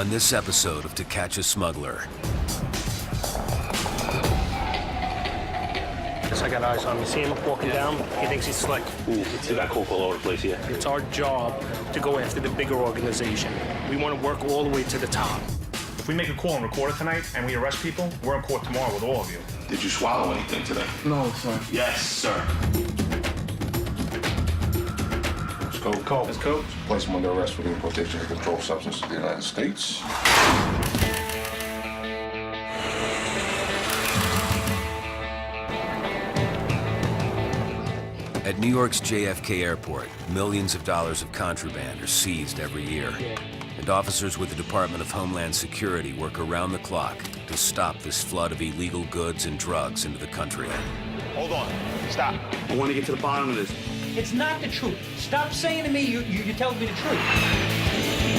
On this episode of To Catch a Smuggler. I got eyes on him. You see him walking down? He thinks he's slick. He got coke all over the place, yeah. It's our job to go after the bigger organization. We want to work all the way to the top. If we make a call and record it tonight and we arrest people, we're in court tomorrow with all of you. Did you swallow anything today? No, sir. Yes, sir. It's coke. Coke. It's coke. Place him under arrest for the importation of controlled substance to the United States. At New York's JFK Airport, millions of dollars of contraband are seized every year. And officers with the Department of Homeland Security work around the clock to stop this flood of illegal goods and drugs into the country. Hold on. Stop. I want to get to the bottom of this. It's not the truth. Stop saying to me you're telling me the truth.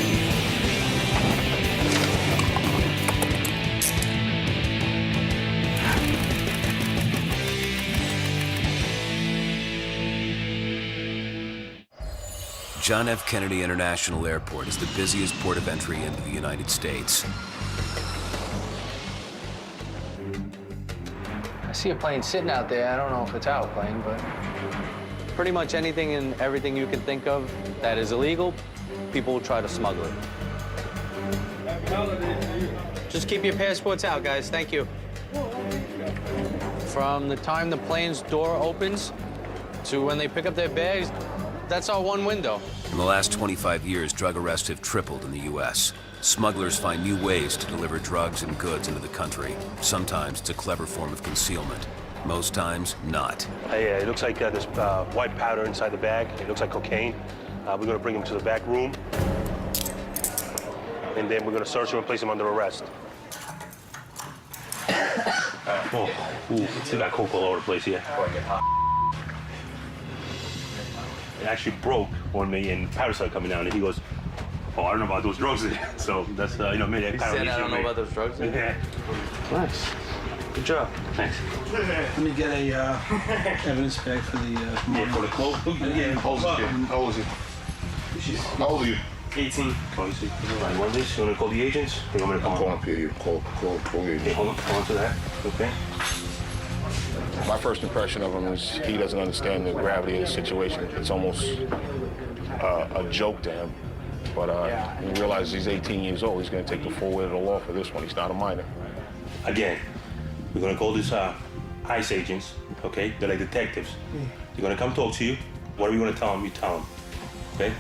John F. Kennedy International Airport is the busiest port of entry into the United States. I see a plane sitting out there. I don't know if it's our plane, but pretty much anything and everything you can think of that is illegal, people will try to smuggle it. Just keep your passports out, guys. Thank you. From the time the plane's door opens to when they pick up their bags, that's our one window. In the last 25 years, drug arrests have tripled in the U.S. Smugglers find new ways to deliver drugs and goods into the country. Sometimes it's a clever form of concealment. Most times, not. Yeah, it looks like there's white powder inside the bag. It looks like cocaine. We're going to bring him to the back room. And then we're going to search him and place him under arrest. He got coke all over the place, yeah. It actually broke on me and powder started coming down, and he goes, "Oh, I don't know about those drugs." So that's, maybe He said, I don't know about those drugs. Yeah. Nice. Good job. Thanks. Let me get a evidence bag for the Yeah, for the clothes. Yeah, How old is he? How old are you? 18. Oh, you see. You want this? You want to call the agents? You want me to I'm call calling PU. Call Okay, agent. hold on to that. Okay. My first impression of him is he doesn't understand the gravity of the situation. It's almost a joke to him. But when he realizes he's 18 years old, he's going to take the full weight of the law for this one. He's not a minor. Again, we're going to call these ICE agents, okay? They're like detectives. They're going to come talk to you. Whatever you want to tell them, you tell them, okay?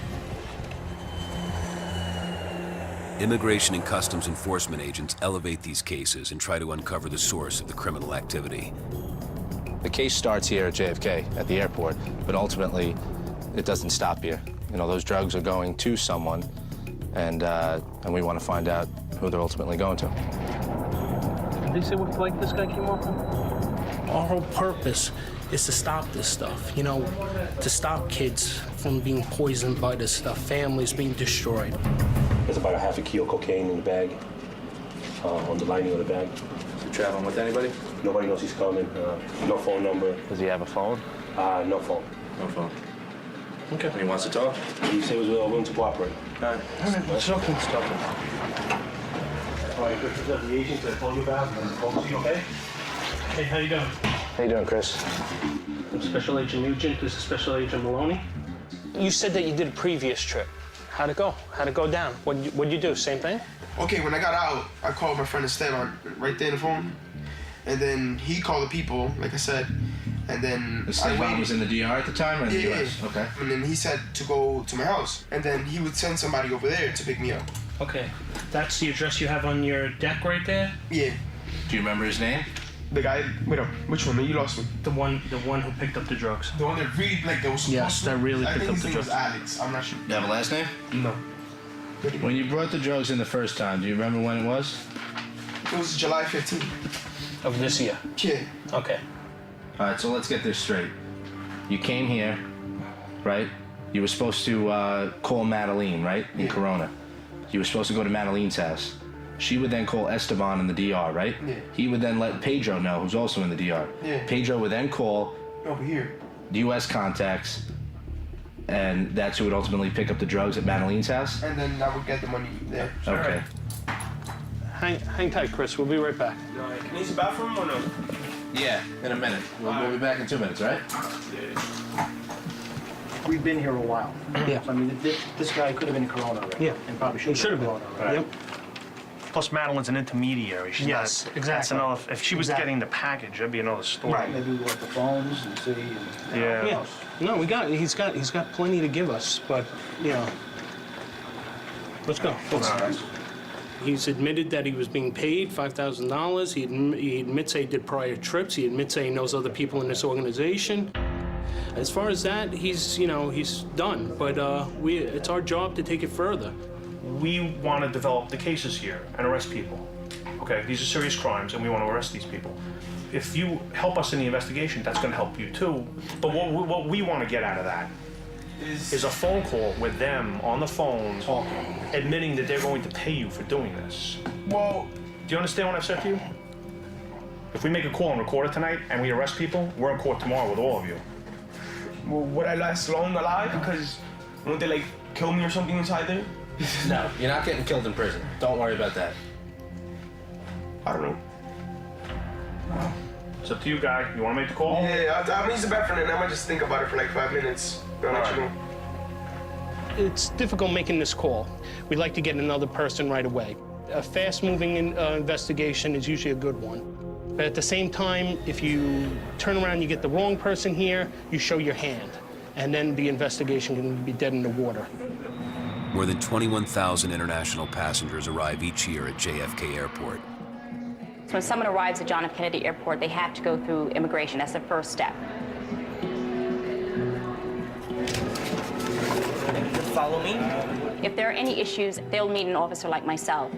Immigration and Customs Enforcement agents elevate these cases and try to uncover the source of the criminal activity. The case starts here at JFK, at the airport, but ultimately, it doesn't stop here. You know, those drugs are going to someone, and we want to find out who they're ultimately going to. Did they say what flight this guy came off on? Our whole purpose is to stop this stuff, to stop kids from being poisoned by this stuff, families being destroyed. There's about a half a kilo cocaine in the bag, on the lining of the bag. Is he traveling with anybody? Nobody knows he's coming. No phone number. Does he have a phone? No phone. No phone. Okay. He wants to talk? He said he was willing to cooperate. All right. Let's talk to him. All right, this is the agent that I told you about. Folks, you okay? Hey, how you doing? How you doing, Chris? I'm Special Agent Nugent. This is Special Agent Maloney. You said that you did a previous trip. How'd it go? How'd it go down? What'd you do? Same thing? Okay, when I got out, I called my friend Esteban right there on the phone. And then he called the people, like I said. And then Esteban was in the DR at the time or in the US? Yeah. Okay. And then he said to go to my house. And then he would send somebody over there to pick me up. Okay. That's the address you have on your deck right there? Yeah. Do you remember his name? The guy, wait up, which one? You lost me. The one who picked up the drugs. The one that really, that was supposed Yes, to. that really picked up the I think his name was drugs. Alex. I'm not sure. You have a last name? No. When you brought the drugs in the first time, do you remember when it was? It was July 15th. Of this year? Yeah. Okay. All right, so let's get this straight. You came here, right? You were supposed to call Madeline, right? In Corona. You were supposed to go to Madeline's house. She would then call Esteban in the DR, right? Yeah. He would then let Pedro know, who's also in the DR. Yeah. Pedro would then call Over here. U.S. contacts And that's who would ultimately pick up the drugs at Madeline's house? And then I would get the money there. Okay. Hang tight, Chris. We'll be right back. Can you use the bathroom or no? Yeah, in a minute. We'll be back in 2 minutes, right? We've been here a while. Yeah. So, I mean, this guy could have been Corona already. Yeah. And probably He should have been. Corona already. Yep. Plus, Madeline's an intermediary. She's Yes, not, exactly. That's another, if she was Exactly. getting the package, that'd be another story. Right. Maybe we want the phones and see. And, Yeah. Yeah. No, he's got plenty to give us, but, you know. Let's go. He's admitted that he was being paid $5,000. He admits that he did prior trips. He admits that he knows other people in this organization. As far as that, he's done. But it's our job to take it further. We want to develop the cases here and arrest people. Okay, these are serious crimes, and we want to arrest these people. If you help us in the investigation, that's going to help you too. But what we want to get out of that is a phone call with them on the phone, talking, admitting that they're going to pay you for doing this. Well, Do you understand what I've said to you? If we make a call and record it tonight, and we arrest people, we're in court tomorrow with all of you. would I last long alive? Because won't they like kill me or something inside there? No, you're not getting killed in prison. Don't worry about that. I don't know. It's up to you, guy. You want to make the call? Yeah, I'm gonna use the bathroom and I might just think about it for like 5 minutes. I'll let you know. It's difficult making this call. We'd like to get another person right away. A fast-moving investigation is usually a good one. But at the same time, if you turn around and you get the wrong person here, you show your hand. And then the investigation can be dead in the water. More than 21,000 international passengers arrive each year at JFK Airport. So when someone arrives at John F. Kennedy Airport, they have to go through immigration. That's the first step. Follow me. If there are any issues, they'll meet an officer like myself.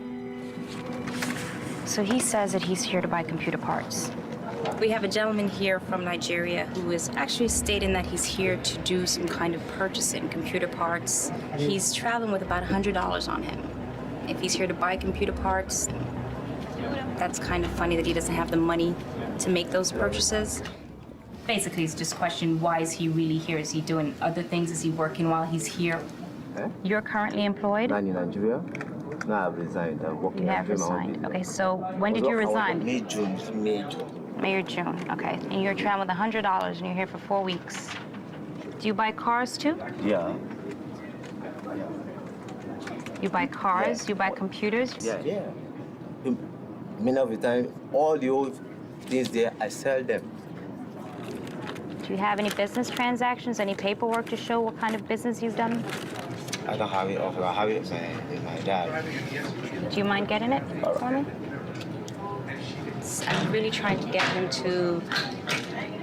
So he says that he's here to buy computer parts. We have a gentleman here from Nigeria who is actually stating that he's here to do some kind of purchasing, computer parts. He's traveling with about $100 on him. If he's here to buy computer parts, that's kind of funny that he doesn't have the money to make those purchases. Basically, it's just question, why is he really here? Is he doing other things? Is he working while he's here? You're currently employed? I'm in Nigeria. Now I've resigned. I'm working. You have resigned. Okay, so when did you resign? May, June. May or June, okay. And you're traveling with $100 and you're here for 4 weeks. Do you buy cars too? Yeah. You buy cars? Yeah. You buy computers? Yeah. Many of the time, all the old things there, I sell them. Do you have any business transactions, any paperwork to show what kind of business you've done? I don't have it. I have it in my dad. Do you mind getting it for me? I'm really trying to get him to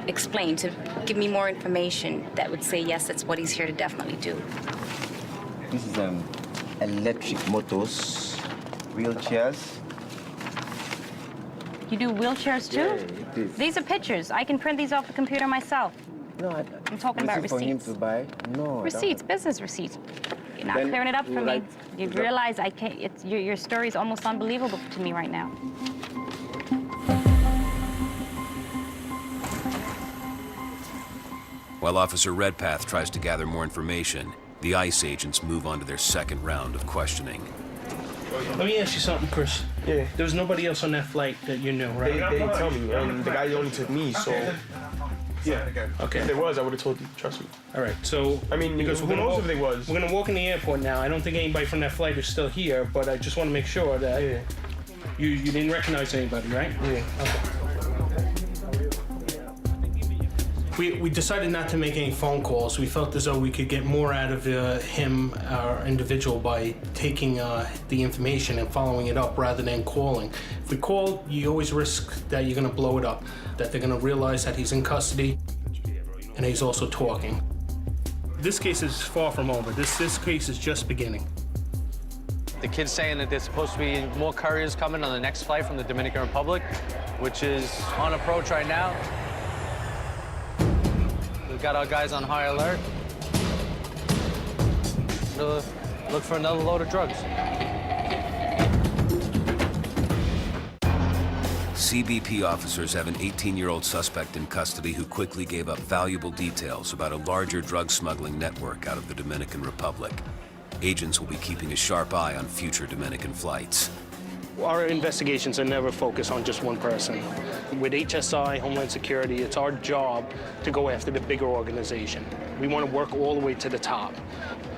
explain, to give me more information that would say, yes, that's what he's here to definitely do. This is electric motors, wheelchairs. You do wheelchairs too? Yeah, it is. These are pictures. I can print these off the computer myself. No, I'm talking about for him receipts. to buy. No. Receipts, business receipts. You're not Then clearing it up you for me. like- You realize I can't. Your story is almost unbelievable to me right now. While Officer Redpath tries to gather more information, the ICE agents move on to their second round of questioning. Let me ask you something, Chris. Yeah. There was nobody else on that flight that you knew, right? They didn't tell me, and the guy only took me, so. Yeah. Okay. If there was, I would have told you. Trust me. All right, so I mean, because who knows if there was? We're gonna walk in the airport now. I don't think anybody from that flight is still here, but I just want to make sure that you didn't recognize anybody, right? Yeah. Okay. We decided not to make any phone calls. We felt as though we could get more out of him, our individual, by taking the information and following it up rather than calling. If we call, you always risk that you're gonna blow it up, that they're gonna realize that he's in custody and he's also talking. This case is far from over. This case is just beginning. The kid's saying that there's supposed to be more couriers coming on the next flight from the Dominican Republic, which is on approach right now. We've got our guys on high alert to look for another load of drugs. CBP officers have an 18-year-old suspect in custody who quickly gave up valuable details about a larger drug smuggling network out of the Dominican Republic. Agents will be keeping a sharp eye on future Dominican flights. Our investigations are never focused on just one person. With HSI, Homeland Security, it's our job to go after the bigger organization. We want to work all the way to the top.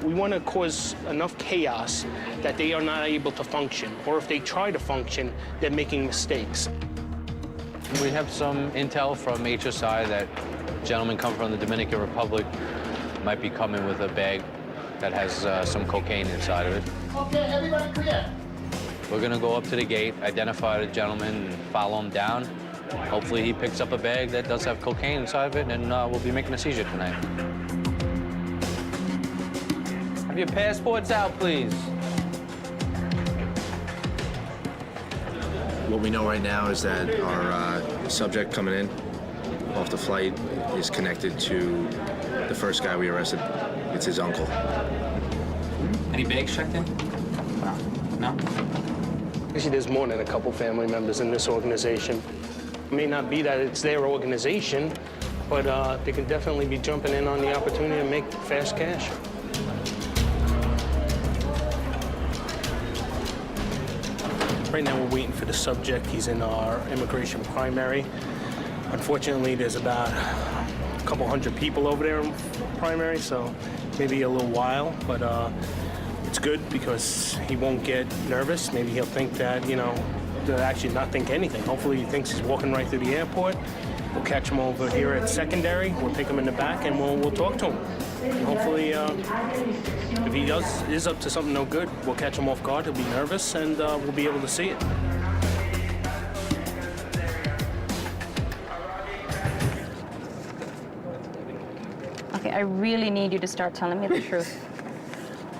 We want to cause enough chaos that they are not able to function, or if they try to function, they're making mistakes. We have some intel from HSI that gentlemen come from the Dominican Republic might be coming with a bag that has some cocaine inside of it. Okay, everybody clear. We're gonna go up to the gate, identify the gentleman, and follow him down. Hopefully he picks up a bag that does have cocaine inside of it, and we'll be making a seizure tonight. Have your passports out, please. What we know right now is that our subject coming in off the flight is connected to the first guy we arrested. It's his uncle. Any bags checked in? No? Actually, there's more than a couple family members in this organization. It may not be that it's their organization, but they can definitely be jumping in on the opportunity to make fast cash. Right now, we're waiting for the subject. He's in our immigration primary. Unfortunately, there's about a couple hundred people over there in primary, so maybe a little while, but it's good because he won't get nervous. Maybe he'll think that, you know, they'll actually not think anything. Hopefully he thinks he's walking right through the airport. We'll catch him over here at secondary. We'll take him in the back and we'll talk to him. And hopefully, if he is up to something no good, we'll catch him off guard. He'll be nervous and we'll be able to see it. Okay, I really need you to start telling me the truth.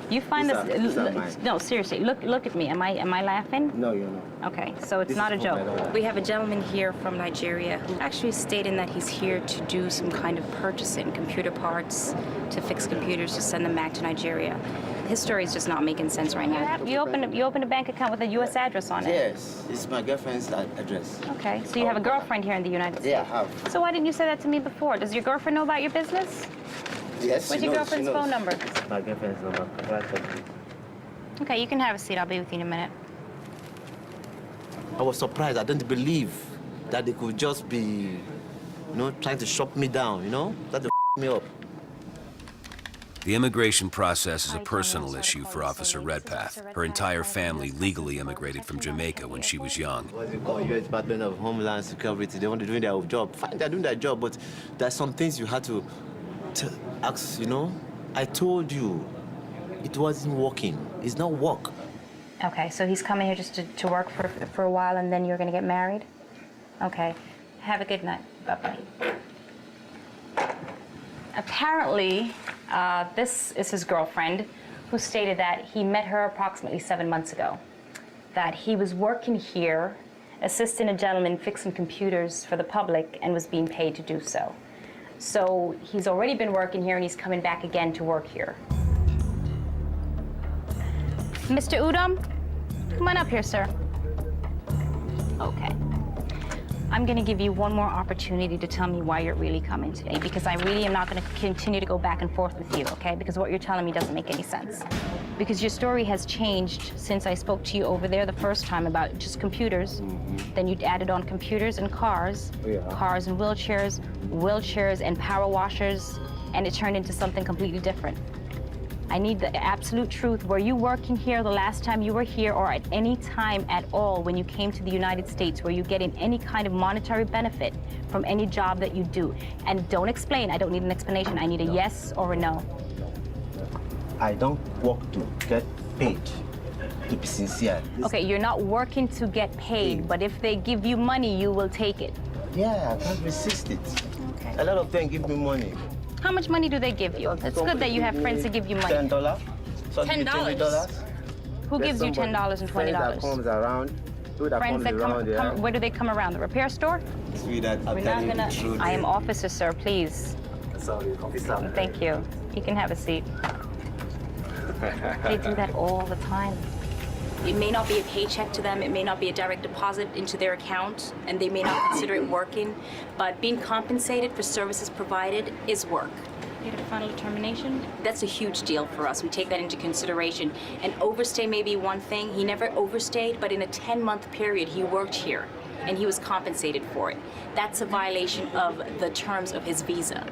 You find this? No, seriously. Look at me. Am I laughing? No, you're not. Okay, so it's not a joke. We have a gentleman here from Nigeria who actually stated that he's here to do some kind of purchasing, computer parts, to fix computers, to send them back to Nigeria. His story is just not making sense right now. You opened a bank account with a U.S. address on it. Yes, it's my girlfriend's address. Okay, so you have a girlfriend here in the United States. Yeah, I have. So why didn't you say that to me before? Does your girlfriend know about your business? Yes, What's your girlfriend's phone number? My girlfriend's number. Okay, you can have a seat. I'll be with you in a minute. I was surprised. I didn't believe that they could just be, you know, trying to shut me down, you know? That they me up. The immigration process is a personal issue for Officer Redpath. Her entire family legally immigrated from Jamaica when she was young. What's it called? U.S. Department of Homeland Security. They want to do their job. Fine, they're doing their job, but there's some things you had to ask, you know? I told you, it wasn't working. It's not work. Okay, so he's coming here just to work for a while and then you're gonna get married? Okay, have a good night. Bye-bye. Apparently, this is his girlfriend who stated that he met her approximately 7 months ago. That he was working here, assisting a gentleman fixing computers for the public and was being paid to do so. So he's already been working here and he's coming back again to work here. Mr. Udom, come on up here, sir. Okay. I'm gonna give you one more opportunity to tell me why you're really coming today, because I really am not gonna continue to go back and forth with you, okay? Because what you're telling me doesn't make any sense. Because your story has changed since I spoke to you over there the first time about just computers. Then you added on computers and cars, cars and wheelchairs, wheelchairs and power washers, and it turned into something completely different. I need the absolute truth. Were you working here the last time you were here, or at any time at all when you came to the United States? Were you getting any kind of monetary benefit from any job that you do? And don't explain. I don't need an explanation. I need a yes or a no. I don't work to get paid, to be sincere. Okay, you're not working to get paid, but if they give you money, you will take it. Yeah, I can't resist it. Okay. A lot of them give me money. How much money do they give you? It's good that you have friends that give you money. $10. $10? Who gives you $10 and $20? Friends that comes around. Friends that come, where do they come around? The repair store? Sweetheart, I'm telling you the truth. I am officer, sir, please. Sorry, officer. Thank you. You can have a seat. They do that all the time. It may not be a paycheck to them, it may not be a direct deposit into their account, and they may not consider it working, but being compensated for services provided is work. You had a final determination? That's a huge deal for us. We take that into consideration. And overstay may be one thing. He never overstayed, but in a 10-month period, he worked here, and he was compensated for it. That's a violation of the terms of his visa.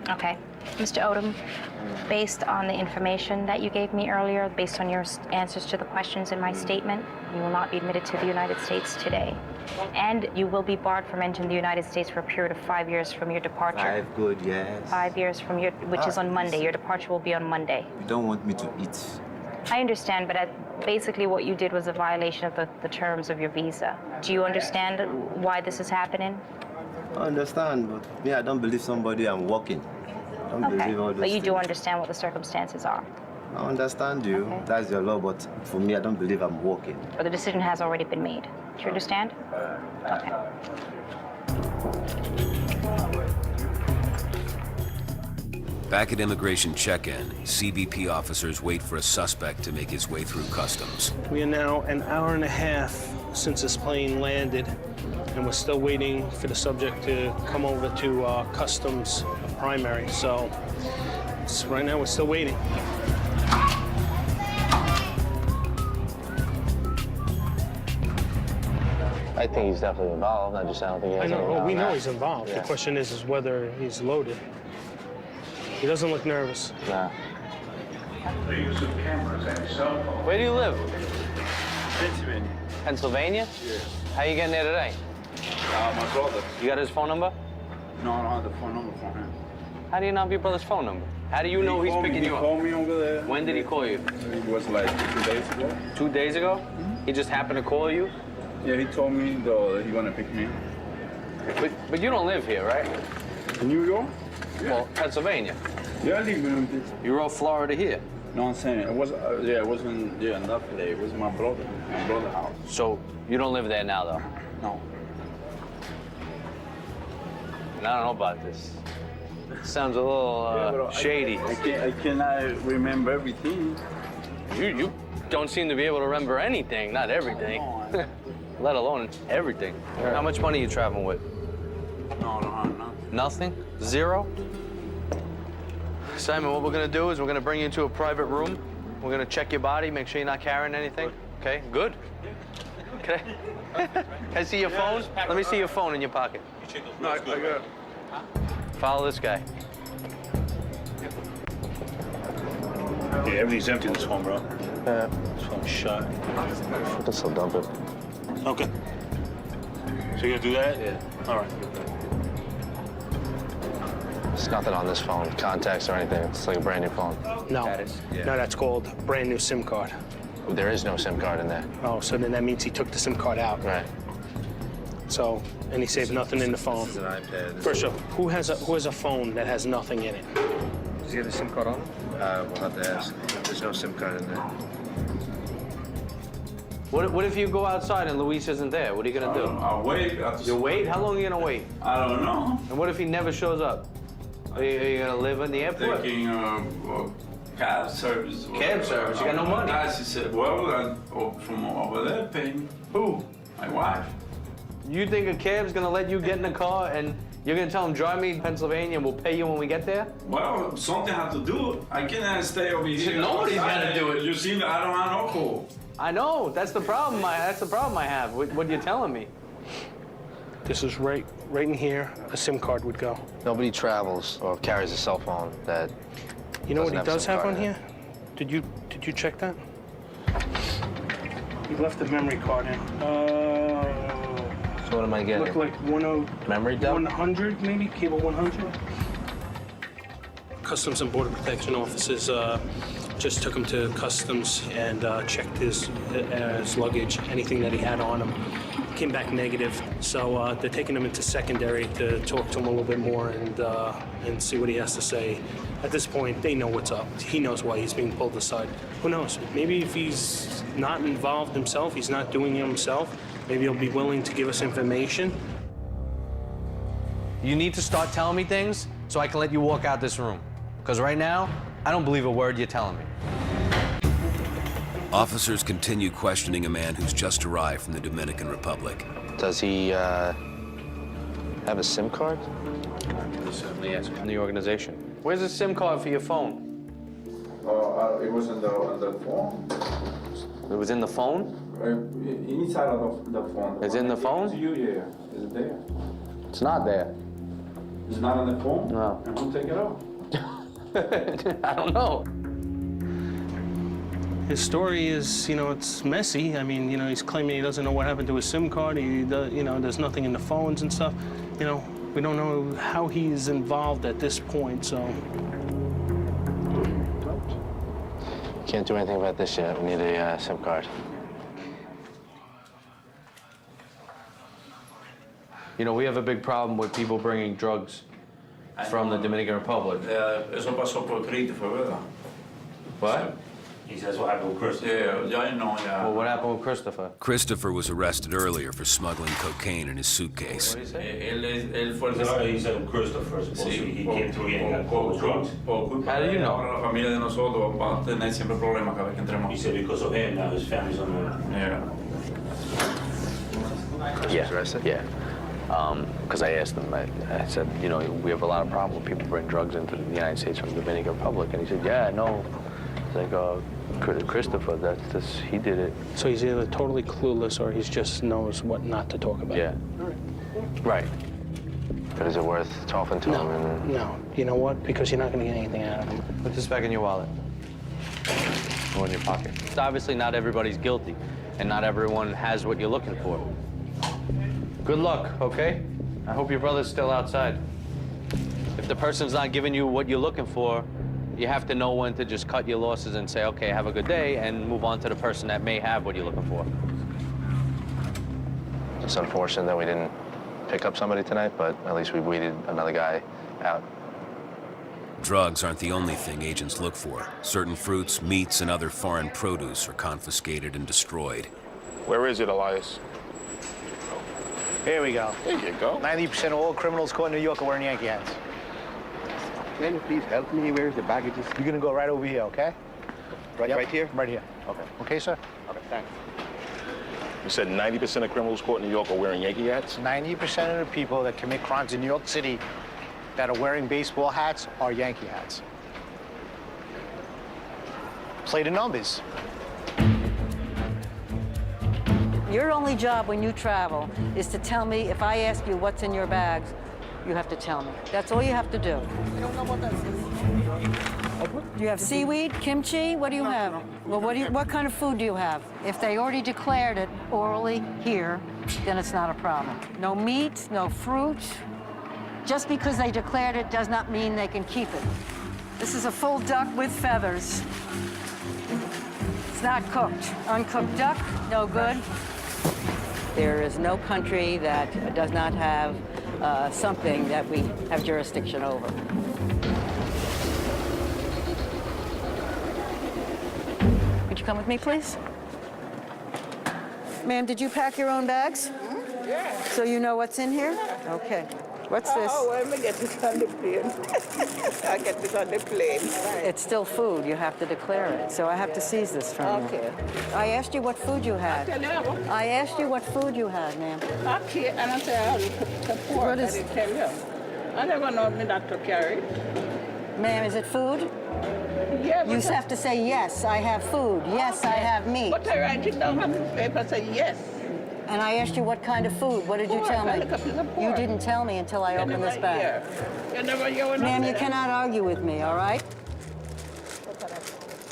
Okay. Mr. Odom, based on the information that you gave me earlier, based on your answers to the questions in my statement, you will not be admitted to the United States today. And you will be barred from entering the United States for a period of 5 years from your departure. 5 good, yes. 5 years from your, which is on Monday. Your departure will be on Monday. You don't want me to eat. I understand, but basically what you did was a violation of the terms of your visa. Do you understand why this is happening? I understand, but me, I don't believe somebody I'm working. I don't believe all those But you do things. understand what the circumstances are. I understand you. Okay. That's your law, but for me, I don't believe I'm working. But the decision has already been made. Do you understand? Okay. Back at immigration check-in, CBP officers wait for a suspect to make his way through customs. We are now an hour and a half since this plane landed, and we're still waiting for the subject to come over to customs primary. So right now we're still waiting. I think he's definitely involved. I don't think he has I know. anything Well, on we know that. he's involved. Yeah. The question is whether he's loaded. He doesn't look nervous. Nah. The use of cameras and cell phones. Where do you live? Pennsylvania. Pennsylvania? Yeah. How you getting there today? My brother. You got his phone number? No, I don't have the phone number for him. How do you not have your brother's phone number? How do you know he's picking you He up? called me over there. When did he call you? It was like 2 days ago. 2 days ago? He just happened to call you? Yeah, he told me that he gonna pick me up. But you don't live here, right? In New York? Well, Pennsylvania. Yeah, I live in this. You wrote Florida here. No, I'm saying it was. Yeah, it wasn't. Yeah, not today. It was my brother. My brother's house. So you don't live there now, though? No. And I don't know about this. Sounds a little shady. I cannot remember everything. You don't seem to be able to remember anything, not everything. Let alone everything. How much money are you traveling with? No, nothing. Nothing? Zero? Simon, what we're gonna do is we're gonna bring you into a private room. We're gonna check your body, make sure you're not carrying anything. Okay, good? Okay. Can I see your phone? Let me see your phone in your pocket. No, I got. Follow this guy. Yeah, everything's empty in this phone, bro. This phone's shut. Just so dump it. Okay. So you're gonna do that? Yeah. All right. There's nothing on this phone, contacts or anything. It's like a brand new phone. No. No, that's called brand new SIM card. There is no SIM card in there. Oh, so then that means he took the SIM card out. Right. So, and he saved nothing in the phone. This is an iPad. First off, who has a phone that has nothing in it? Does he have the SIM card on? We'll have to ask. There's no SIM card in there. What if you go outside and Luis isn't there? What are you gonna do? I'll wait. You wait? How long are you gonna wait? I don't know. And what if he never shows up? Are you gonna live in the airport? Taking cab service. Cab service? You got no money. She said, well, from over there, pay me. Who? My wife. You think a cab's gonna let you get in the car and you're gonna tell him, drive me to Pennsylvania and we'll pay you when we get there? Well, something had to do it. I cannot stay over here. Nobody's gotta do it. You see, I don't have no call. I know, that's the problem I have. What you're telling me. This is right in here. A SIM card would go. Nobody travels or carries a cell phone that. You know what he doesn't does SIM have card on in here? Did you check that? He left the memory card in. So what am I getting? Look like 10. Memory dump? 100 maybe, cable 100. Customs and Border Protection officers just took him to customs and checked his luggage, anything that he had on him. Came back negative, so they're taking him into secondary to talk to him a little bit more and see what he has to say. At this point, they know what's up. He knows why he's being pulled aside. Who knows? Maybe if he's not involved himself, he's not doing it himself, maybe he'll be willing to give us information. You need to start telling me things so I can let you walk out this room. Because right now, I don't believe a word you're telling me. Officers continue questioning a man who's just arrived from the Dominican Republic. Does he have a SIM card? Certainly yes. From the organization. Where's the SIM card for your phone? It was in the phone. It was in the phone? Inside of the phone. It's in the phone? To you, yeah. Is it there? It's not there. It's not on the phone? No. And who take it out? I don't know. His story is, it's messy. I mean, he's claiming he doesn't know what happened to his SIM card. He does, there's nothing in the phones and stuff. We don't know how he's involved at this point, so. Can't do anything about this yet. We need a SIM card. We have a big problem with people bringing drugs from the Dominican Republic. Eso pasó por Christopher, ¿verdad? What? He says what happened with Christopher. Yeah, I know, yeah. Well, what happened with Christopher? Christopher was arrested earlier for smuggling cocaine in his suitcase. Él fue el He said Christopher, supposedly he came through here and got caught with drugs. How do you know? Ahora la familia de nosotros va a tener siempre problemas cada vez que entremos. He said because of him, now his family's on the... Yeah. Yeah, arrested? Yeah. Because I asked him, I said, we have a lot of problem when people bring drugs into the United States from the Dominican Republic. And he said, yeah, no. It's like, Christopher, he did it. So he's either totally clueless or he just knows what not to talk about. Yeah. Right. But is it worth talking to him? No. You know what? Because you're not going to get anything out of him. Put this back in your wallet. Go in your pocket. It's obviously not everybody's guilty, and not everyone has what you're looking for. Good luck, okay? I hope your brother's still outside. If the person's not giving you what you're looking for, you have to know when to just cut your losses and say, okay, have a good day, and move on to the person that may have what you're looking for. It's unfortunate that we didn't pick up somebody tonight, but at least we weeded another guy out. Drugs aren't the only thing agents look for. Certain fruits, meats, and other foreign produce are confiscated and destroyed. Where is it, Elias? Here we go. There you go. 90% of all criminals caught in New York are wearing Yankee hats. Can you please help me? Where's the baggages? You're gonna go right over here, okay? Right here? Right here. Okay. Okay, sir? Okay, thanks. You said 90% of criminals caught in New York are wearing Yankee hats? 90% of the people that commit crimes in New York City that are wearing baseball hats are Yankee hats. Play the numbers. Your only job when you travel is to tell me if I ask you what's in your bags, you have to tell me. That's all you have to do. You have seaweed, kimchi, what do you have? Well, what kind of food do you have? If they already declared it orally here, then it's not a problem. No meat, no fruit. Just because they declared it does not mean they can keep it. This is a full duck with feathers. It's not cooked. Uncooked duck, no good. There is no country that does not have something that we have jurisdiction over. Could you come with me, please? Ma'am, did you pack your own bags? Yeah. So you know what's in here? Okay. What's this? Oh, let me get this on the plane. I get this on the plane. It's still food. You have to declare it. So I have to seize this from you. Okay. I asked you what food you had. I asked you what food you had, ma'am. Okay, and I said, I'll support. What is- I didn't tell you. I never know me not to carry. Ma'am, is it food? Yeah, You have to say, yes, I have food. Yes, I have meat. But I write it down on the paper, say yes. And I asked you what kind of food. What did you tell me? You didn't tell me until I opened this bag. Ma'am, you cannot argue with me, all right?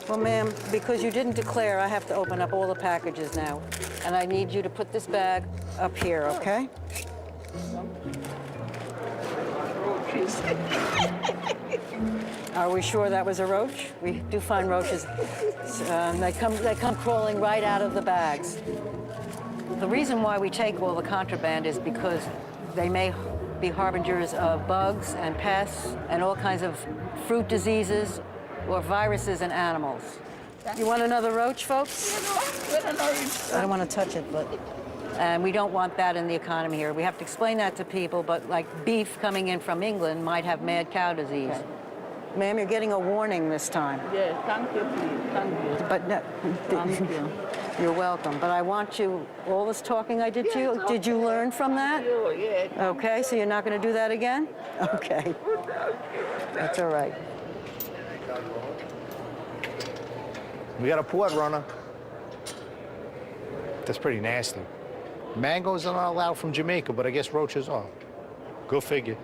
Well, ma'am, because you didn't declare, I have to open up all the packages now. And I need you to put this bag up here, okay? Are we sure that was a roach? We do find roaches. They come crawling right out of the bags. The reason why we take all the contraband is because they may be harbingers of bugs and pests and all kinds of fruit diseases or viruses in animals. You want another roach, folks? I don't want to touch it, but... And we don't want that in the economy here. We have to explain that to people, but like beef coming in from England might have mad cow disease. Ma'am, you're getting a warning this time. Yes, thank you, please. Thank you. But no, Thank you. you're welcome. But I want you, all this talking I did to you, did you learn from that? Yes. Okay, so you're not going to do that again? Okay. That's all right. We got a port runner. That's pretty nasty. Mangoes are not allowed from Jamaica, but I guess roaches are. Go figure.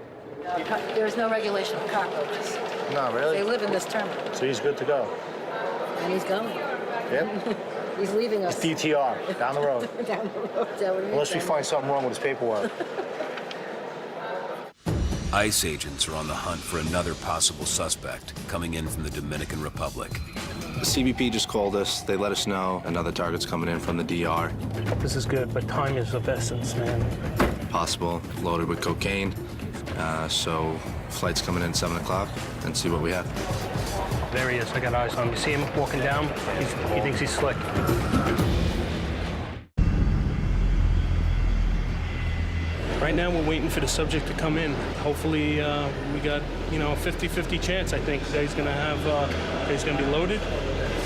There's no regulation of cockroaches. No, really? They live in this terminal. So he's good to go. And he's going. Yep. He's leaving us. It's DTR, down the road. Down the road. Is that what it is? Unless we find something wrong with his paperwork. ICE agents are on the hunt for another possible suspect coming in from the Dominican Republic. The CBP just called us. They let us know another target's coming in from the DR. This is good, but time is of essence, man. Possible, loaded with cocaine. So flight's coming in 7 o'clock and see what we have. There he is. I got eyes on him. You see him walking down? He thinks he's slick. Right now, we're waiting for the subject to come in. Hopefully, we got, a 50-50 chance, I think, that he's gonna have, that he's gonna be loaded.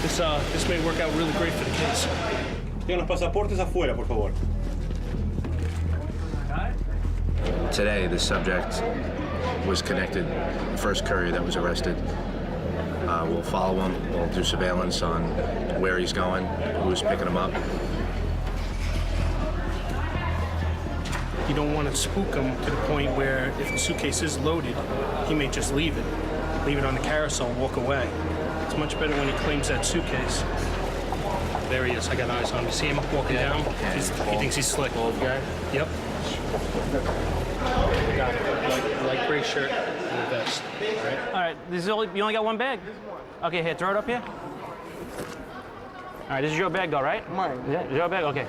This may work out really great for the case. Tengan los pasaportes afuera, por favor. Today, the subject was connected, the first courier that was arrested. We'll follow him. We'll do surveillance on where he's going, who's picking him up. You don't want to spook him to the point where if the suitcase is loaded, he may just leave it on the carousel and walk away. It's much better when he claims that suitcase. There he is. I got eyes on him. You see him walking down? He thinks he's slick. Old guy? Yep. Got it. Light gray shirt and a vest. Right? All right, you only got one bag? Okay, here, throw it up here. All right, this is your bag though, right? Mine. Yeah, it's your bag? Okay.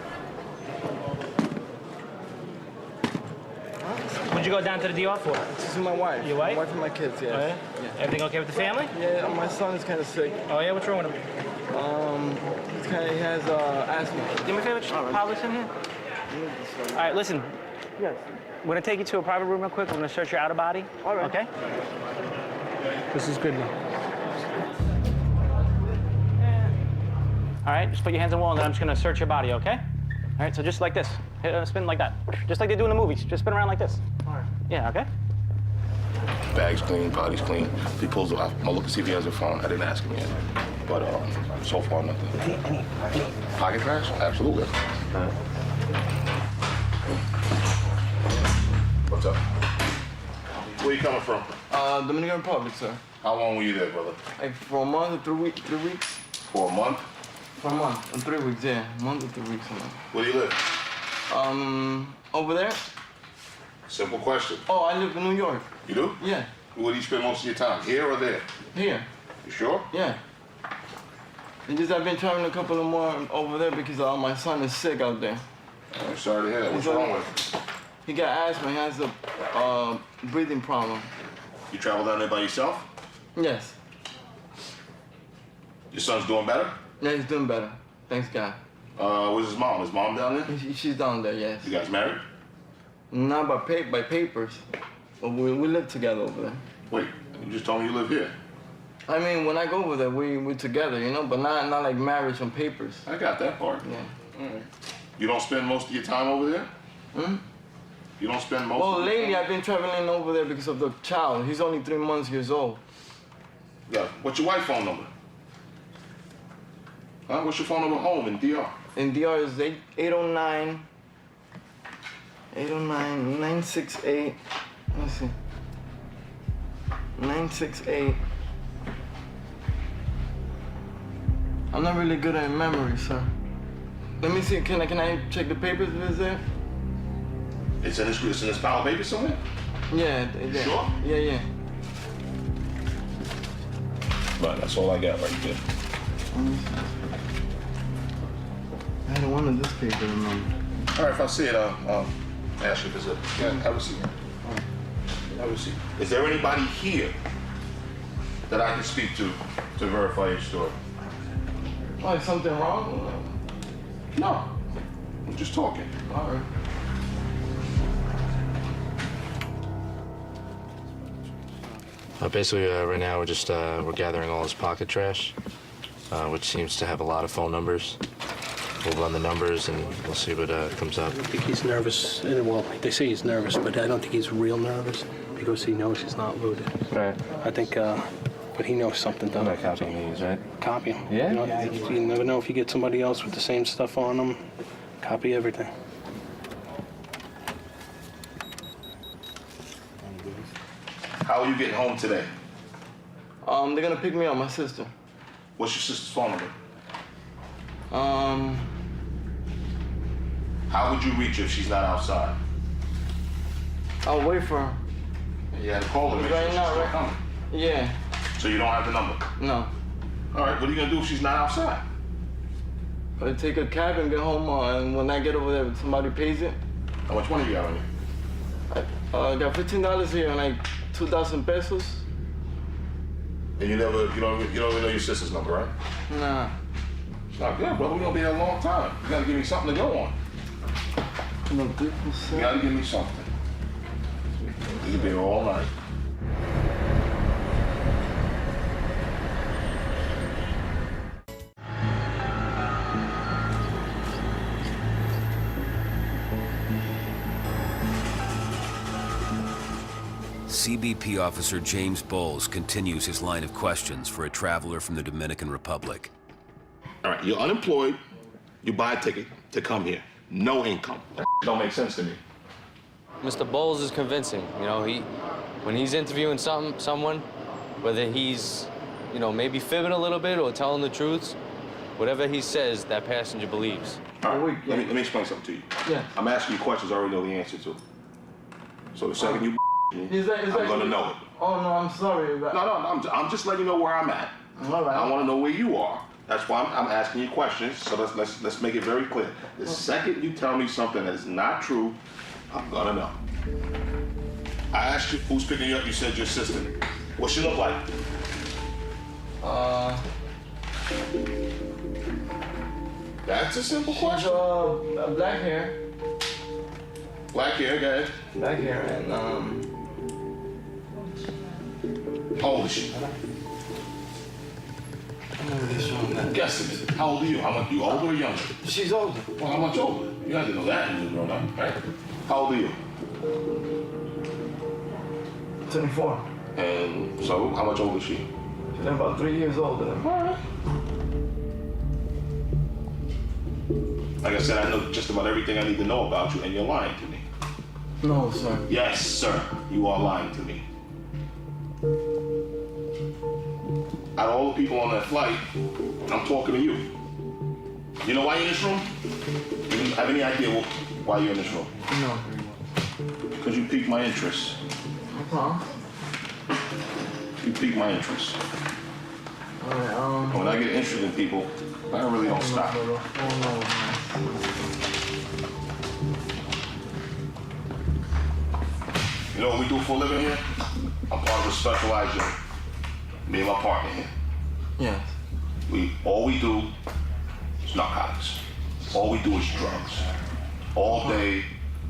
What'd you go down to the DR for? This is my wife. Your wife? My wife and my kids, yeah. Oh, yeah? Everything okay with the family? Yeah, my son is kind of sick. Oh, yeah? What's wrong with him? He has asthma. Do me a favor, just pile this in here. All right, listen. Yes. We're gonna take you to a private room real quick. We're gonna search your outer body. All right. Okay? This is good now. All right, just put your hands on the wall, and then I'm just gonna search your body, okay? All right, so just like this. Spin like that. Just like they do in the movies. Just spin around like this. All right. Yeah, okay? Bag's clean, body's clean. If he pulls it off, I'm gonna look and see if he has a phone. I didn't ask him yet. But so far, nothing. Any Pocket trash? Absolutely. What's up? Where you coming from? Dominican Republic, sir. How long were you there, brother? Like for a month or 3 weeks? For a month? For a month and 3 weeks, yeah. A month or 3 weeks. Where do you live? Over there? Simple question. Oh, I live in New York. You do? Yeah. Where do you spend most of your time? Here or there? Here. You sure? Yeah. It's just I've been traveling a couple of more over there because my son is sick out there. I'm sorry to hear that. What's wrong with him? He got asthma. He has a breathing problem. You travel down there by yourself? Yes. Your son's doing better? Yeah, he's doing better. Thanks, God. Where's his mom? Is mom down there? She's down there, yes. You guys married? Not by papers, but we live together over there. Wait, you just told me you live here. I mean, when I go over there, we're together, but not like marriage on papers. I got that part. Yeah. All right. You don't spend most of your time over there? Hmm? You don't spend most Well, of your lately time? I've been traveling over there because of the child. He's only 3 months old. Yeah. What's your wife's phone number? Huh? What's your phone number home in DR? In DR is 809 968. Let's see. 968. I'm not really good at memory, sir. Let me see. Can I check the papers if it's there? It's in this pile of paper somewhere? Yeah. You sure? Yeah. But that's all I got right there. I had one of this paper, remember. All right, if I see it, I'll ask you if it's a... Yeah, have a seat. Have a seat. Is there anybody here that I can speak to verify your story? Oh, is something wrong? No. I'm just talking. All right. Basically, right now we're gathering all his pocket trash, which seems to have a lot of phone numbers. We'll run the numbers and we'll see what comes up. I think he's nervous. Well, they say he's nervous, but I don't think he's real nervous because he knows he's not looted. Right. I think, but he knows something. I'm not copying these, right? Copy him. Yeah? You never know if you get somebody else with the same stuff on them. Copy everything. How are you getting home today? They're gonna pick me up, my sister. What's your sister's phone number? How would you reach her if she's not outside? I'll wait for her. You had to call her. Right now, right? Coming. Yeah. So you don't have the number? No. All right, what are you gonna do if she's not outside? I take a cab and get home, and when I get over there, somebody pays it. How much money you got on you? I got $15 here and like 2,000 pesos. And you don't even know your sister's number, right? Nah. It's not good, brother. We're gonna be here a long time. You gotta give me something to go on. No, You gotta give me something. You can be here all night. CBP officer James Bowles continues his line of questions for a traveler from the Dominican Republic. All right, you're unemployed. You buy a ticket to come here. No income. That don't make sense to me. Mr. Bowles is convincing. You know, when he's interviewing someone, whether he's, maybe fibbing a little bit or telling the truth, whatever he says, that passenger believes. All right, let me explain something to you. Yeah. I'm asking you questions I already know the answer to. So the second you me, I'm gonna know it. Oh, no, I'm sorry. No, I'm just letting you know where I'm at. All right. I want to know where you are. That's why I'm asking you questions. So let's make it very clear. The second you tell me something that is not true, I'm gonna know. I asked you who's picking you up. You said your sister. What she look like? That's a simple question. Black hair. Black hair, go ahead. Black hair and How old is she? I'm not really sure on that. Guess it. How old are you? You older or younger? She's older. Well, how much older? You had to know that when you were growing up, right? How old are you? 24. And so, how much older is she? She's about 3 years older than me. Like I said, I know just about everything I need to know about you, and you're lying to me. No, sir. Yes, sir. You are lying to me. Out of all the people on that flight, I'm talking to you. You know why you're in this room? You have any idea why you're in this room? No. Because you piqued my interest. Huh? You piqued my interest. All right, When I get interested in people, I really don't stop. You know what we do for a living here? I'm part of a specialized unit. Me and my partner here. Yes. All we do is narcotics. All we do is drugs. All day,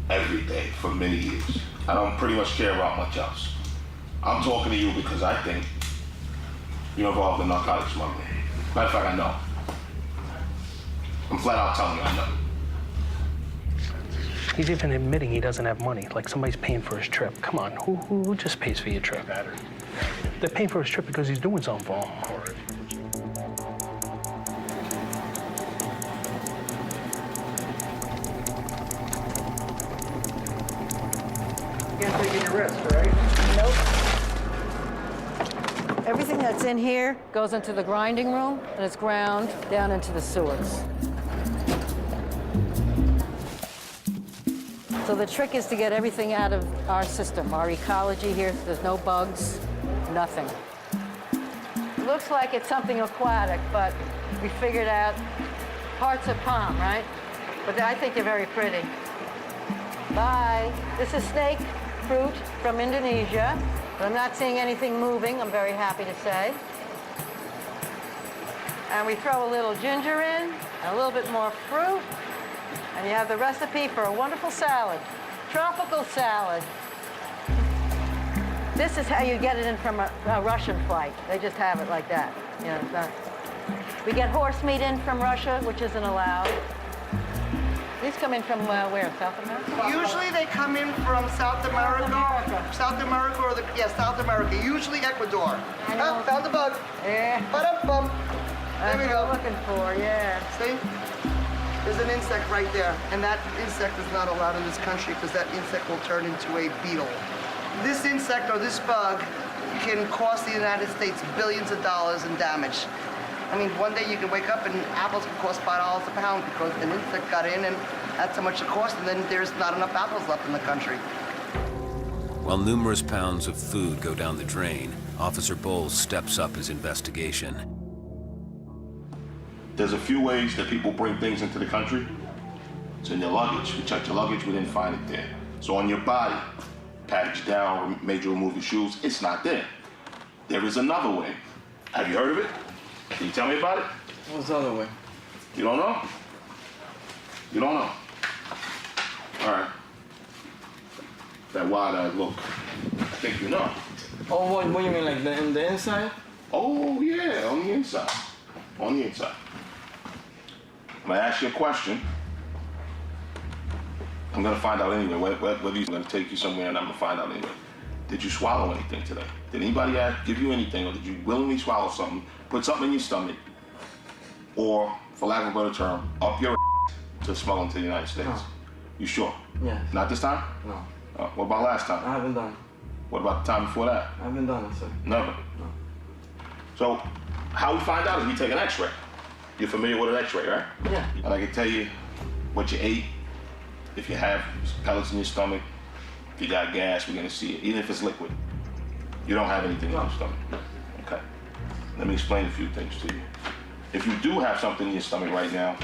every day, for many years. I don't pretty much care about much else. I'm talking to you because I think you're involved in narcotics smuggling. Matter of fact, I know. I'm flat out telling you I know. He's even admitting he doesn't have money, like somebody's paying for his trip. Come on, who just pays for your trip? They're paying for his trip because he's doing something for them. You can't take any risks, right? Nope. Everything that's in here goes into the grinding room, and it's ground down into the sewers. So the trick is to get everything out of our system, our ecology here. There's no bugs, nothing. It looks like it's something aquatic, but we figured out parts of palm, right? But I think they're very pretty. Bye. This is snake fruit from Indonesia, but I'm not seeing anything moving, I'm very happy to say. And we throw a little ginger in, and a little bit more fruit, and you have the recipe for a wonderful salad. Tropical salad. This is how you get it in from a Russian flight. They just have it like that. You know, it's not. We get horse meat in from Russia, which isn't allowed. These come in from where? South America? Usually they come in from South America. South America or South America. Usually Ecuador. Oh, found the bug. Yeah. Ba-dum-bum. There we go. What we're looking for, yeah. See? There's an insect right there, and that insect is not allowed in this country because that insect will turn into a beetle. This insect or this bug can cost the United States billions of dollars in damage. I mean, one day you can wake up and apples can cost $5 a pound because an insect got in and that's how much it cost, and then there's not enough apples left in the country. While numerous pounds of food go down the drain, Officer Bowles steps up his investigation. There's a few ways that people bring things into the country. It's in your luggage. We checked your luggage, we didn't find it there. So on your body, packaged down, made you remove your shoes, it's not there. There is another way. Have you heard of it? Can you tell me about it? What's the other way? You don't know? You don't know? All right. That wide-eyed look. I think you know. Oh, what do you mean, like in the inside? Oh, yeah, on the inside. On the inside. I'm gonna ask you a question. I'm gonna find out anyway, whether he's gonna take you somewhere, and I'm gonna find out anyway. Did you swallow anything today? Did anybody give you anything, or did you willingly swallow something, put something in your stomach, or, for lack of a better term, up your to smuggle into the United States? No. You sure? Yeah. Not this time? No. What about last time? I haven't done it. What about the time before that? I haven't done it, sir. Never? No. So, how we find out is we take an x-ray. You're familiar with an x-ray, right? Yeah. And I can tell you what you ate, if you have pellets in your stomach, if you got gas, we're gonna see it, even if it's liquid. You don't have anything in your stomach. Okay. Let me explain a few things to you. If you do have something in your stomach right now,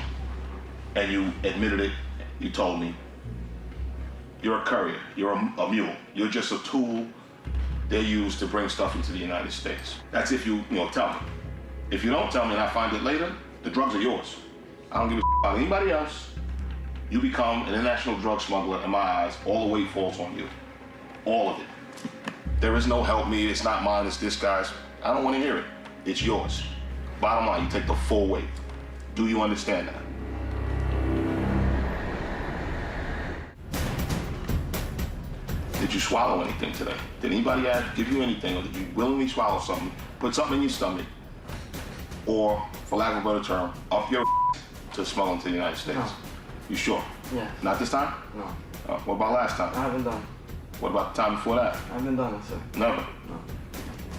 and you admitted it, you told me, you're a courier, you're a mule. You're just a tool they use to bring stuff into the United States. That's if you tell me. If you don't tell me and I find it later, the drugs are yours. I don't give a about anybody else. You become an international drug smuggler in my eyes. All the weight falls on you. All of it. There is no help me, it's not mine, it's this guy's. I don't want to hear it. It's yours. Bottom line, you take the full weight. Do you understand that? Did you swallow anything today? Did anybody give you anything, or did you willingly swallow something, put something in your stomach, or, for lack of a better term, up your to smuggle into the United States? No. You sure? Yeah. Not this time? No. What about last time? I haven't done it. What about the time before that? I haven't done it, sir. Never? No.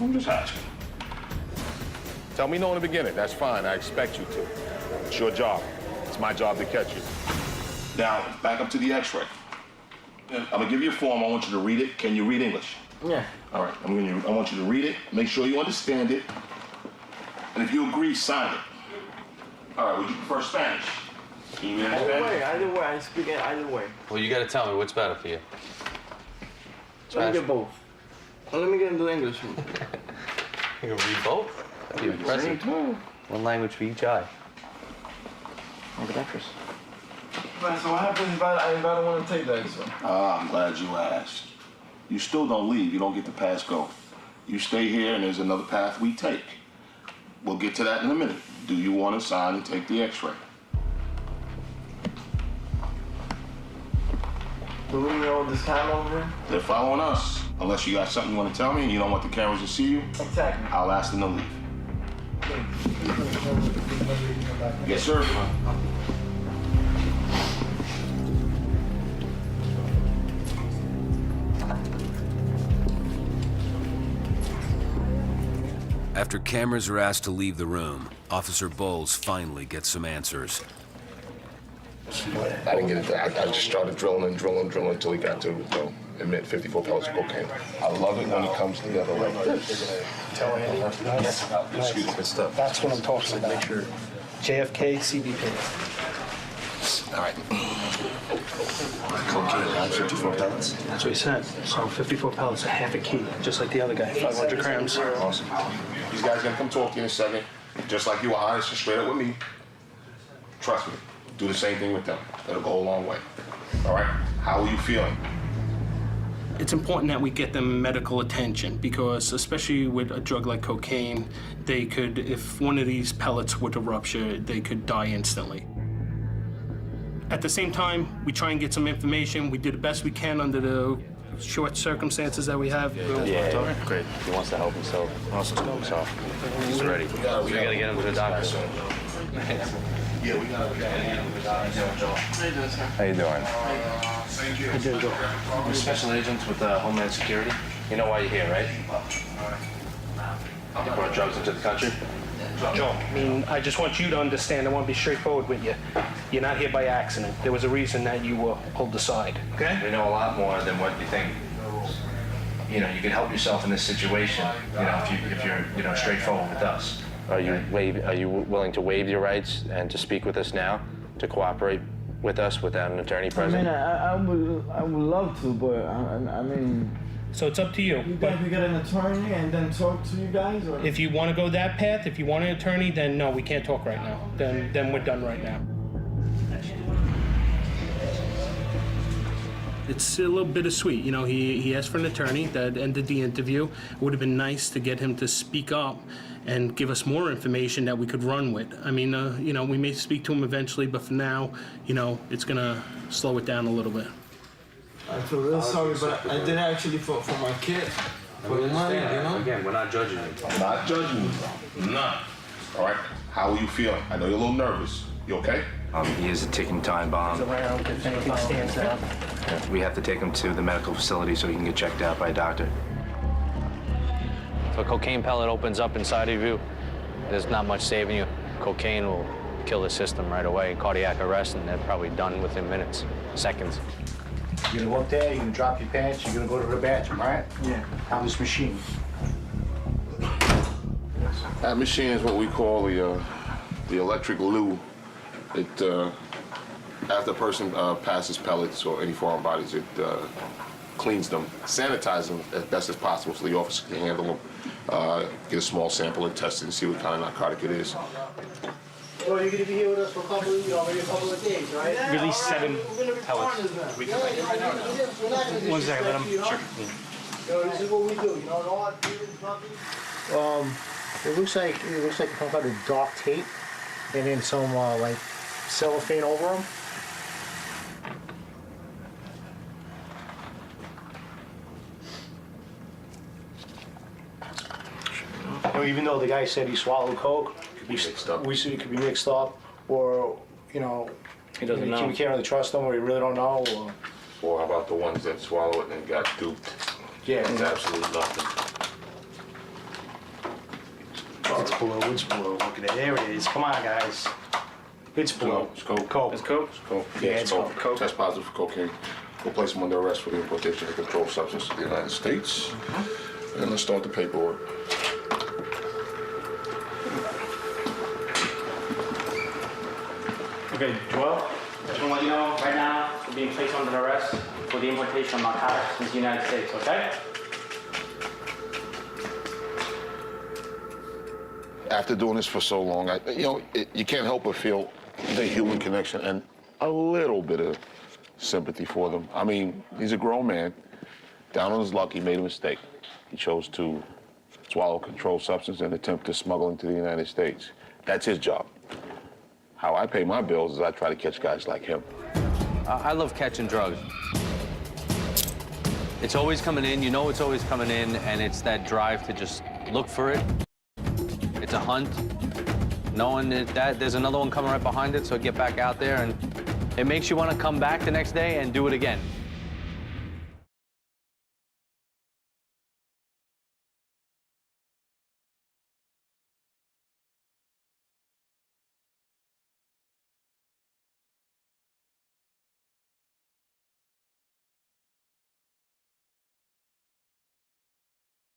I'm just asking. Tell me no in the beginning. That's fine. I expect you to. It's your job. It's my job to catch you. Now, back up to the x-ray. I'm gonna give you a form. I want you to read it. Can you read English? Yeah. All right. I want you to read it. Make sure you understand it. And if you agree, sign it. All right. Would you prefer Spanish? Can you read Spanish? Either way. I speak it either way. Well, you gotta tell me what's better for you. Let me get both. Let me get into English. You can read both? That'd be impressive. One language for each eye. Ambidextrous. But so what happens if I don't want to take that, sir? I'm glad you asked. You still don't leave. You don't get the pass go. You stay here, and there's another path we take. We'll get to that in a minute. Do you want to sign and take the x-ray? Do we need all this time over here? They're following us. Unless you got something you want to tell me and you don't want the cameras to see you, exactly. I'll ask them to leave. Yes, sir. After cameras are asked to leave the room, Officer Bowles finally gets some answers. I didn't get it. I just started drilling until he got to admit 54 pellets of cocaine. I love it when it comes together like this. Tell Andy. Yes. Excuse me. Good stuff. That's what I'm talking about. Make sure. JFK, CBP. All right. Cocaine, around 54 pellets? That's what he said. So 54 pellets, a half a key, just like the other guy, 500 grams. Awesome. These guys are gonna come talk to you in a second, just like you were honest and straight up with me. Trust me, do the same thing with them. It'll go a long way. All right? How are you feeling? It's important that we get them medical attention because, especially with a drug like cocaine, they could, if one of these pellets were to rupture, they could die instantly. At the same time, we try and get some information. We do the best we can under the short circumstances that we have. Yeah, great. He wants to help himself. Awesome. So he's ready. We gotta get him to the doctor. Yeah, we gotta get him to the doctor. How you doing? We're special agents with Homeland Security. You know why you're here, right? You brought drugs into the country? Joe, I mean, I just want you to understand, I want to be straightforward with you. You're not here by accident. There was a reason that you were pulled aside, okay? We know a lot more than what you think. You know, you can help yourself in this situation, you know, if you're you know, straightforward with us. Are you willing to waive your rights and to speak with us now, to cooperate with us without an attorney present? I mean, I would love to, but I mean. So it's up to you. You guys, we get an attorney and then talk to you guys? Or? If you want to go that path, if you want an attorney, then no, we can't talk right now. Then we're done right now. It's a little bittersweet. You know, he asked for an attorney. That ended the interview. It would have been nice to get him to speak up and give us more information that we could run with. I mean, you know, we may speak to him eventually, but for now, you know, it's going to slow it down a little bit. I feel real sorry, but I did it actually for my kid. For the money, you know? Again, we're not judging you. I'm not judging you. Nah. All right. How are you feeling? I know you're a little nervous. You okay? He is a ticking time bomb. Around if anything stands out. We have to take him to the medical facility so he can get checked out by a doctor. If a cocaine pellet opens up inside of you, there's not much saving you. Cocaine will kill the system right away, cardiac arrest, and they're probably done within minutes, seconds. You're gonna go up there, you're gonna drop your pants, you're gonna go to the bathroom, all right? Yeah. On this machine. That machine is what we call the electric loo. It after a person passes pellets or any foreign bodies, it cleans them, sanitizes them as best as possible so the officer can handle them. Get a small sample and test it and see what kind of narcotic it is. Well, you're gonna be here with us for a couple of, maybe a couple of days, right? Release 7 pellets. One second, let him. Sure. Yo, this is what we do, you know, all our it looks like some kind of dark tape, and then some like cellophane over them. You know, even though the guy said he swallowed coke, Mixed up. we see it could be mixed up, or you know, He doesn't know. We can't really trust them, or we really don't know. Or how about the ones that swallow it and got duped? Yeah, It's absolutely nothing. It's blue. It's blue. Look at it. There it is. Come on, guys. It's blue. It's coke. Coke. It's coke? It's coke. Yeah, it's it's coke. coke. Test positive for cocaine. We'll place him under arrest for the importation of controlled substance to the United States. And let's start the paperwork. Okay, Joel, just want to let you know right now you're being placed under arrest for the importation of narcotics into the United States, okay? After doing this for so long, you can't help but feel the human connection and a little bit of sympathy for them. I mean, he's a grown man. Down on his luck, he made a mistake. He chose to swallow a controlled substance and attempt to smuggle into the United States. That's his job. How I pay my bills is I try to catch guys like him. I love catching drugs. It's always coming in, you know it's always coming in, and it's that drive to just look for it. It's a hunt, knowing that there's another one coming right behind it, so get back out there, and it makes you want to come back the next day and do it again.